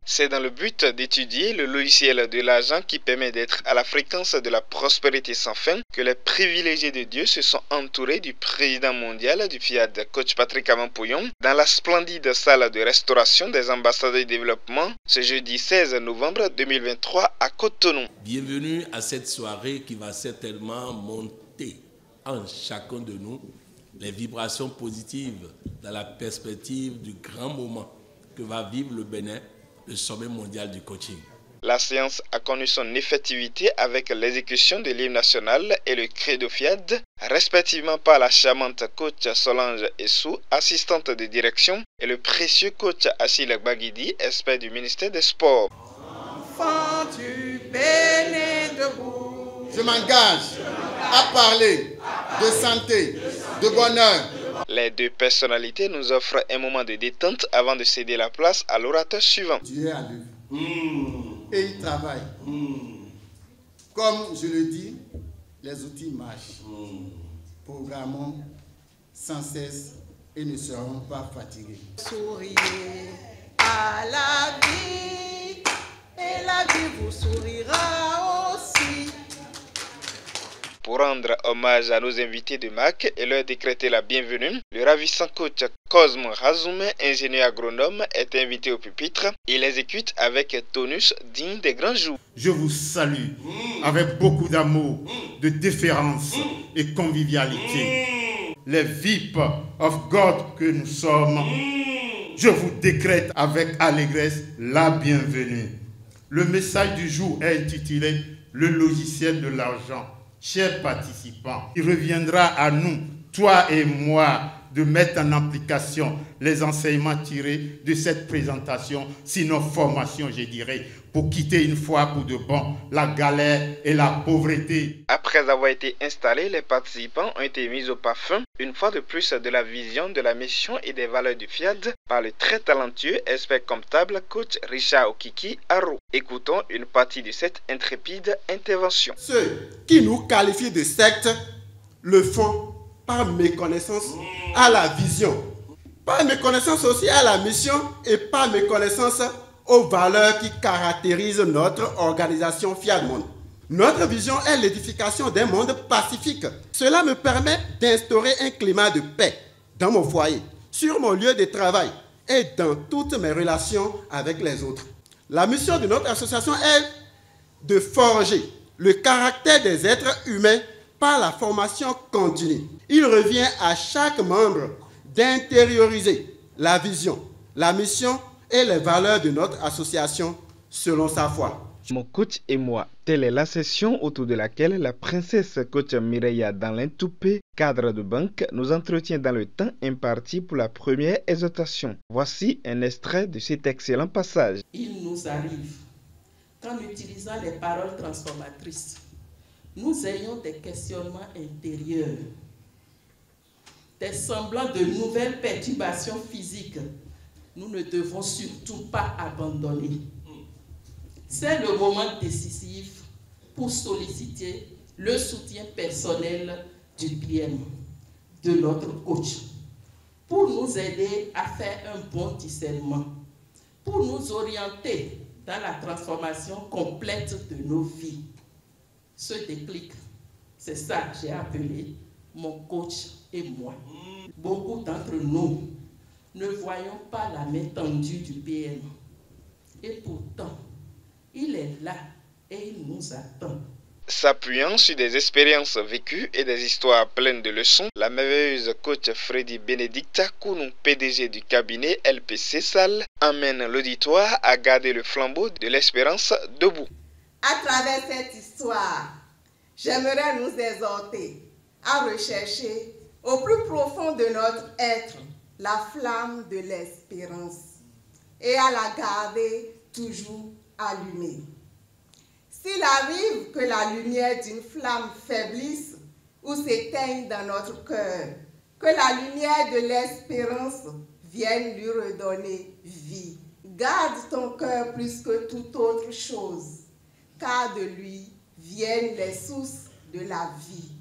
C'est dans le but d'étudier le logiciel de l'agent qui permet d'être à la fréquence de la prospérité sans fin que les privilégiés de Dieu se sont entourés du président mondial du FIAD, coach Patrick Amampouyon, dans la splendide salle de restauration des ambassadeurs de développement ce jeudi 16 novembre 2023 à Cotonou. Bienvenue à cette soirée qui va certainement monter en chacun de nous les vibrations positives dans la perspective du grand moment que va vivre le Bénin, le sommet mondial du coaching. La séance a connu son effectivité avec l'exécution de l'hymne national et le credo FIAD, respectivement par la charmante coach Solange Essou, assistante de direction, et le précieux coach Achille Baguidi, expert du ministère des Sports. Enfant du Bénin debout, je m'engage à parler de santé, de bonheur. Les deux personnalités nous offrent un moment de détente avant de céder la place à l'orateur suivant. Dieu est à l'œuvre et il travaille. Comme je le dis, les outils marchent. Programmons sans cesse et ne serons pas fatigués. Souriez à la vie et la vie vous sourira aussi. Pour rendre hommage à nos invités de marque et leur décréter la bienvenue, le ravissant coach Cosme Razoum, ingénieur agronome, est invité au pupitre. Il exécute avec tonus digne des grands jours. Je vous salue avec beaucoup d'amour, de déférence et convivialité. Les VIP of God que nous sommes, je vous décrète avec allégresse la bienvenue. Le message du jour est intitulé « Le logiciel de l'argent ». Chers participants, il reviendra à nous, toi et moi, de mettre en application les enseignements tirés de cette présentation, sinon formation, je dirais, pour quitter une fois pour de bon la galère et la pauvreté. Après avoir été installés, les participants ont été mis au parfum, une fois de plus, de la vision, de la mission et des valeurs du FIAD par le très talentueux expert comptable coach Richard Okiki Haro. Écoutons une partie de cette intrépide intervention. Ceux qui nous qualifient de secte le font par méconnaissance à la vision, par méconnaissance aussi à la mission et par méconnaissance aux valeurs qui caractérisent notre organisation FIAD Monde. Notre vision est l'édification d'un monde pacifique. Cela me permet d'instaurer un climat de paix dans mon foyer, sur mon lieu de travail et dans toutes mes relations avec les autres. La mission de notre association est de forger le caractère des êtres humains par la formation continue. Il revient à chaque membre d'intérioriser la vision, la mission et les valeurs de notre association selon sa foi. Mon coach et moi, telle est la session autour de laquelle la princesse coach Mireya Danlin Toupé, cadre de banque, nous entretient dans le temps imparti pour la première exhortation. Voici un extrait de cet excellent passage. Il nous arrive qu'en utilisant les paroles transformatrices, nous ayons des questionnements intérieurs, des semblants de nouvelles perturbations physiques. Nous ne devons surtout pas abandonner. C'est le moment décisif pour solliciter le soutien personnel du PM, de notre coach, pour nous aider à faire un bon discernement, pour nous orienter dans la transformation complète de nos vies. Ce déclic, c'est ça que j'ai appelé mon coach et moi. Beaucoup d'entre nous ne voyons pas la main tendue du PM. Et pourtant, il est là et il nous attend. S'appuyant sur des expériences vécues et des histoires pleines de leçons, la merveilleuse coach Freddy Benedicta Kounou, PDG du cabinet LPC Sal, emmène l'auditoire à garder le flambeau de l'espérance debout. À travers cette histoire, j'aimerais nous exhorter à rechercher au plus profond de notre être la flamme de l'espérance et à la garder toujours allumée. S'il arrive que la lumière d'une flamme faiblisse ou s'éteigne dans notre cœur, que la lumière de l'espérance vienne lui redonner vie. Garde ton cœur plus que toute autre chose, car de lui viennent les sources de la vie.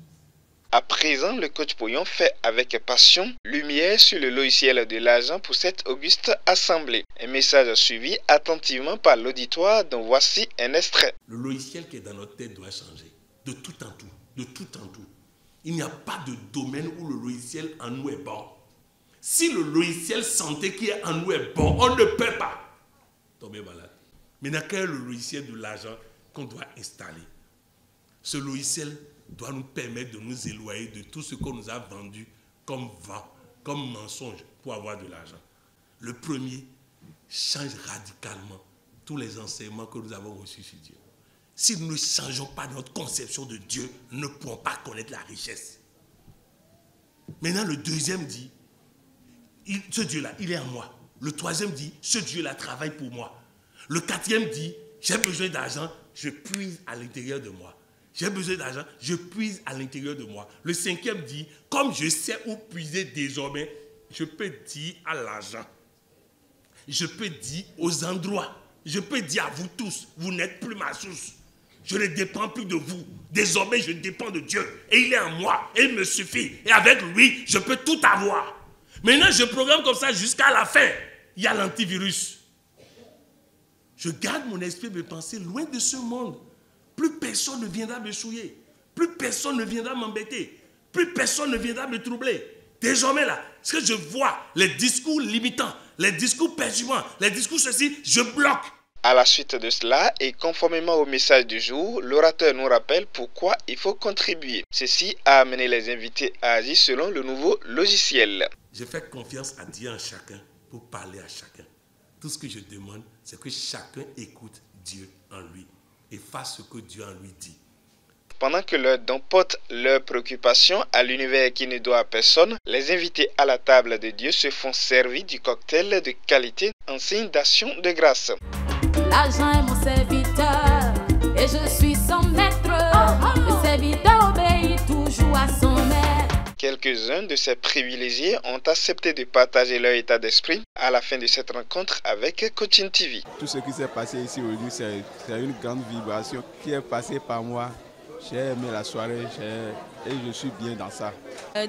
À présent, le coach Pouillon fait avec passion lumière sur le logiciel de l'agent pour cette auguste assemblée. Un message suivi attentivement par l'auditoire dont voici un extrait. Le logiciel qui est dans notre tête doit changer, de tout en tout, de tout en tout. Il n'y a pas de domaine où le logiciel en nous est bon. Si le logiciel santé qui est en nous est bon, on ne peut pas tomber malade. Maintenant, quel est le logiciel de l'argent qu'on doit installer? Ce logiciel doit nous permettre de nous éloigner de tout ce qu'on nous a vendu comme vent, comme mensonge pour avoir de l'argent. Le premier change radicalement tous les enseignements que nous avons reçus sur Dieu. Si nous ne changeons pas notre conception de Dieu, nous ne pourrons pas connaître la richesse. Maintenant, le deuxième dit, ce Dieu-là, il est en moi. Le troisième dit, ce Dieu-là travaille pour moi. Le quatrième dit, j'ai besoin d'argent, je puise à l'intérieur de moi. J'ai besoin d'argent, je puise à l'intérieur de moi. Le cinquième dit, comme je sais où puiser désormais, je peux dire à l'argent. Je peux dire aux endroits. Je peux dire à vous tous, vous n'êtes plus ma source. Je ne dépends plus de vous. Désormais, je dépends de Dieu. Et il est en moi. Et il me suffit. Et avec lui, je peux tout avoir. Maintenant, je programme comme ça jusqu'à la fin. Il y a l'antivirus. Je garde mon esprit, mes pensées loin de ce monde. Plus personne ne viendra me souiller. Plus personne ne viendra m'embêter. Plus personne ne viendra me troubler. Désormais là, ce que je vois, les discours limitants, les discours perturbants, les discours ceci, je bloque. À la suite de cela, et conformément au message du jour, l'orateur nous rappelle pourquoi il faut contribuer. Ceci a amené les invités à agir selon le nouveau logiciel. Je fais confiance à Dieu en chacun pour parler à chacun. Tout ce que je demande, c'est que chacun écoute Dieu en lui et fasse ce que Dieu en lui dit. Pendant que leurs dons portent leurs préoccupations à l'univers qui ne doit à personne, les invités à la table de Dieu se font servir du cocktail de qualité en signe d'action de grâce. L'argent est mon serviteur et je suis son maître. Le serviteur obéit toujours à son maître. Quelques-uns de ces privilégiés ont accepté de partager leur état d'esprit à la fin de cette rencontre avec Coaching TV. Tout ce qui s'est passé ici aujourd'hui, c'est une grande vibration qui est passée par moi. J'ai aimé la soirée et je suis bien dans ça.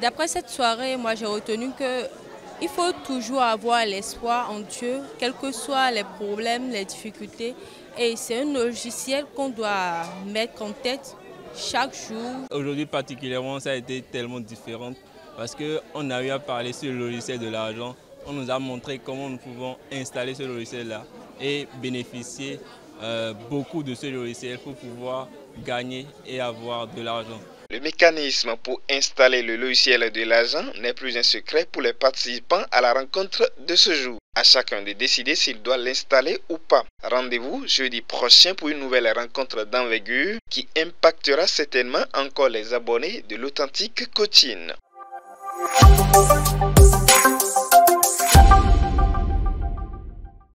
D'après cette soirée, moi j'ai retenu qu'il faut toujours avoir l'espoir en Dieu, quels que soient les problèmes, les difficultés. Et c'est un logiciel qu'on doit mettre en tête chaque jour. Aujourd'hui particulièrement, ça a été tellement différent parce qu'on a eu à parler sur le logiciel de l'argent. On nous a montré comment nous pouvons installer ce logiciel-là et bénéficier beaucoup de ce logiciel pour pouvoir gagner et avoir de l'argent. Le mécanisme pour installer le logiciel de l'argent n'est plus un secret pour les participants à la rencontre de ce jour. À chacun de décider s'il doit l'installer ou pas. Rendez-vous jeudi prochain pour une nouvelle rencontre d'envergure qui impactera certainement encore les abonnés de l'Authentique Coaching.